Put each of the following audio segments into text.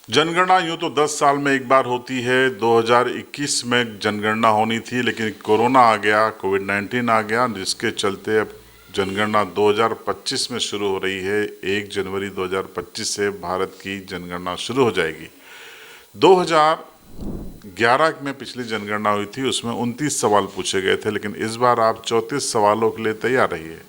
जनगणना यूं तो 10 साल में एक बार होती है। 2021 में जनगणना होनी थी, लेकिन कोरोना आ गया, कोविड-19 आ गया, जिसके चलते अब जनगणना 2025 में शुरू हो रही है। 1 जनवरी 2025 से भारत की जनगणना शुरू हो जाएगी। 2011 में पिछली जनगणना हुई थी, उसमें 29 सवाल पूछे गए थे, लेकिन इस बार आप 34 सवालों के लिए तैयार रहिए।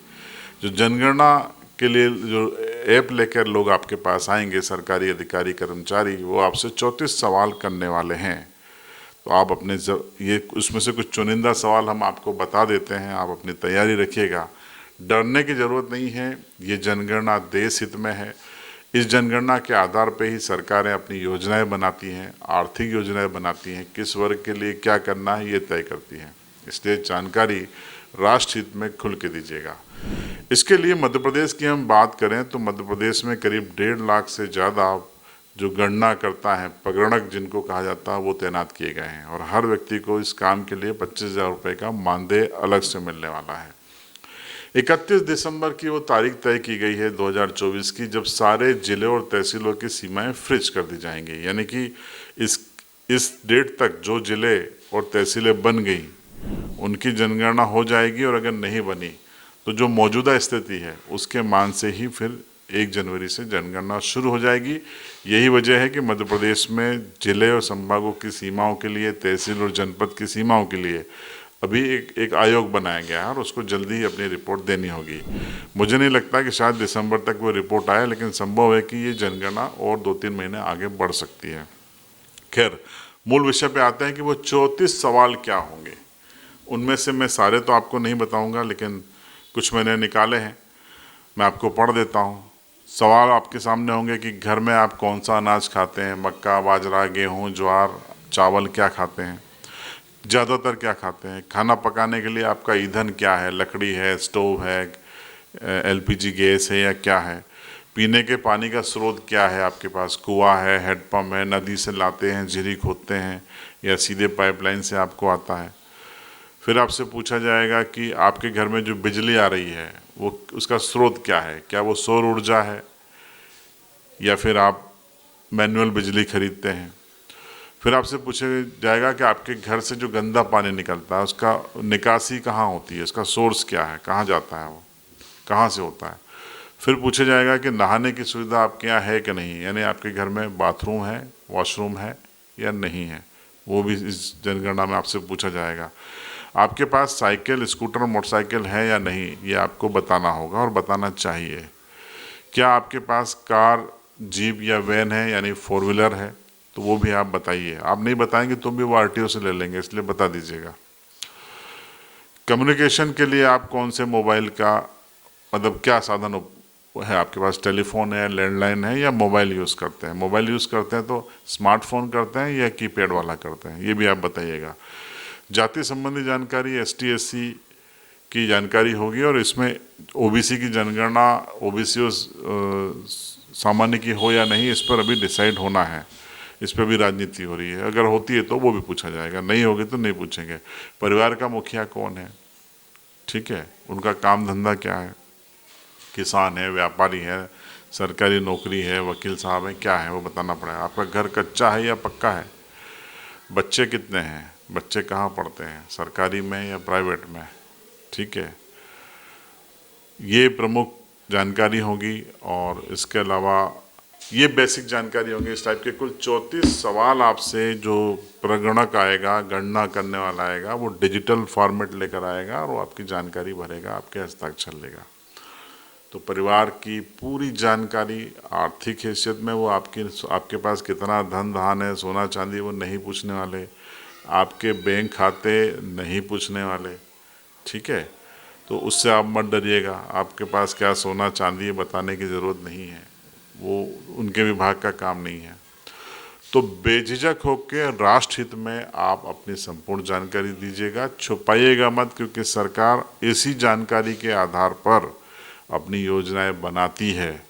जो जनगणना के लिए जो ऐप लेकर लोग आपके पास आएंगे, सरकारी अधिकारी कर्मचारी, वो आपसे 34 सवाल करने वाले हैं। तो आप अपने ये उसमें से कुछ चुनिंदा सवाल हम आपको बता देते हैं, आप अपनी तैयारी रखिएगा। डरने की ज़रूरत नहीं है, ये जनगणना देश हित में है। इस जनगणना के आधार पर ही सरकारें अपनी योजनाएं बनाती हैं, आर्थिक योजनाएं बनाती हैं, किस वर्ग के लिए क्या करना है ये तय करती हैं। इसलिए जानकारी राष्ट्र हित में खुल के दीजिएगा। इसके लिए मध्य प्रदेश की हम बात करें तो मध्य प्रदेश में करीब 1.5 लाख से ज़्यादा जो गणना करता है, प्रगणक जिनको कहा जाता है, वो तैनात किए गए हैं और हर व्यक्ति को इस काम के लिए 25,000 रुपये का मानदेय अलग से मिलने वाला है। 31 दिसंबर की वो तारीख तय की गई है 2024 की, जब सारे जिले और तहसीलों की सीमाएं फ्रीज कर दी जाएंगी। यानी कि इस डेट तक जो जिले और तहसीलें बन गई उनकी जनगणना हो जाएगी, और अगर नहीं बनी तो जो मौजूदा स्थिति है उसके मान से ही फिर 1 जनवरी से जनगणना शुरू हो जाएगी। यही वजह है कि मध्य प्रदेश में जिले और संभागों की सीमाओं के लिए, तहसील और जनपद की सीमाओं के लिए अभी एक आयोग बनाया गया है और उसको जल्दी ही अपनी रिपोर्ट देनी होगी। मुझे नहीं लगता कि शायद दिसंबर तक वो रिपोर्ट आए, लेकिन संभव है कि ये जनगणना और 2-3 महीने आगे बढ़ सकती है। खैर, मूल विषय पे आते हैं कि वो 34 सवाल क्या होंगे। उनमें से मैं सारे तो आपको नहीं बताऊंगा, लेकिन कुछ मैंने निकाले हैं, मैं आपको पढ़ देता हूँ। सवाल आपके सामने होंगे कि घर में आप कौन सा अनाज खाते हैं, मक्का, बाजरा, गेहूँ, ज्वार, चावल क्या खाते हैं, ज़्यादातर क्या खाते हैं। खाना पकाने के लिए आपका ईंधन क्या है, लकड़ी है, स्टोव है, एलपीजी गैस है या क्या है। पीने के पानी का स्रोत क्या है आपके पास, कुआं है, हैंडपम्प है, नदी से लाते हैं, झीरी खोदते हैं या सीधे पाइपलाइन से आपको आता है। फिर आपसे पूछा जाएगा कि आपके घर में जो बिजली आ रही है वो उसका स्रोत क्या है, क्या वो सौर ऊर्जा है या फिर आप मैनुअल बिजली खरीदते हैं। फिर आपसे पूछा जाएगा कि आपके घर से जो गंदा पानी निकलता है उसका निकासी कहाँ होती है, उसका सोर्स क्या है, कहाँ जाता है, वो कहाँ से होता है। फिर पूछा जाएगा कि नहाने की सुविधा आपके यहाँ है कि नहीं, यानी आपके घर में बाथरूम है, वॉशरूम है या नहीं है, वो भी इस जनगणना में आपसे पूछा जाएगा। आपके पास साइकिल, स्कूटर, मोटरसाइकिल है या नहीं, ये आपको बताना होगा और बताना चाहिए। क्या आपके पास कार, जीप या वैन है, यानी 4 व्हीलर है, तो वो भी आप बताइए। आप नहीं बताएंगे तो भी वो आरटीओ से ले लेंगे, इसलिए बता दीजिएगा। कम्युनिकेशन के लिए आप कौन से मोबाइल का, मतलब क्या साधन है आपके पास, टेलीफोन है, लैंडलाइन है या मोबाइल यूज़ करते हैं। मोबाइल यूज़ करते हैं तो स्मार्टफोन करते हैं या कीपैड वाला करते हैं, ये भी आप बताइएगा। जाति संबंधी जानकारी, एसटी एससी की जानकारी होगी, और इसमें ओबीसी की जनगणना ओबीसी और सामान्य की हो या नहीं, इस पर अभी डिसाइड होना है। इस पर भी राजनीति हो रही है, अगर होती है तो वो भी पूछा जाएगा, नहीं होगी तो नहीं पूछेंगे। परिवार का मुखिया कौन है, ठीक है, उनका काम धंधा क्या है, किसान है, व्यापारी है, सरकारी नौकरी है, वकील साहब है, क्या है वो बताना पड़ेगा। आपका घर कच्चा है या पक्का है, बच्चे कितने हैं, बच्चे कहाँ पढ़ते हैं, सरकारी में या प्राइवेट में, ठीक है। ये प्रमुख जानकारी होगी, और इसके अलावा ये बेसिक जानकारी होंगी। इस टाइप के कुल 34 सवाल आपसे जो प्रगणक आएगा, गणना करने वाला आएगा, वो डिजिटल फॉर्मेट लेकर आएगा और वो आपकी जानकारी भरेगा, आपके हस्ताक्षर लेगा। तो परिवार की पूरी जानकारी, आर्थिक हैसियत में वो आपके पास कितना धन धान है, सोना चांदी, वो नहीं पूछने वाले। आपके बैंक खाते नहीं पूछने वाले, ठीक है। तो उससे आप मत डरिएगा, आपके पास क्या सोना चांदी है बताने की ज़रूरत नहीं है, वो उनके विभाग का काम नहीं है। तो बेझिझक होकर राष्ट्र हित में आप अपनी संपूर्ण जानकारी दीजिएगा, छुपाइएगा मत, क्योंकि सरकार इसी जानकारी के आधार पर अपनी योजनाएं बनाती है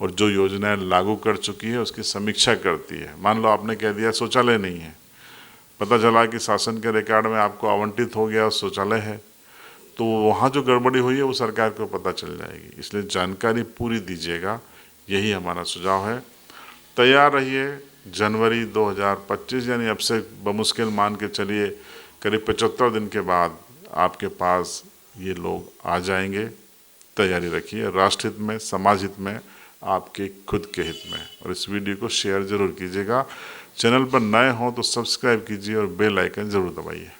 और जो योजनाएं लागू कर चुकी है उसकी समीक्षा करती है। मान लो आपने कह दिया शौचालय नहीं है, पता चला कि शासन के रिकॉर्ड में आपको आवंटित हो गया शौचालय है, तो वहाँ जो गड़बड़ी हुई है वो सरकार को पता चल जाएगी। इसलिए जानकारी पूरी दीजिएगा, यही हमारा सुझाव है। तैयार रहिए, जनवरी 2025 यानी अब से बमुश्किल मान के चलिए करीब 75 दिन के बाद आपके पास ये लोग आ जाएंगे। तैयारी रखिए, राष्ट्र हित में, समाज हित में, आपके खुद के हित में। और इस वीडियो को शेयर जरूर कीजिएगा। चैनल पर नए हों तो सब्सक्राइब कीजिए और बेल आइकन जरूर दबाइए।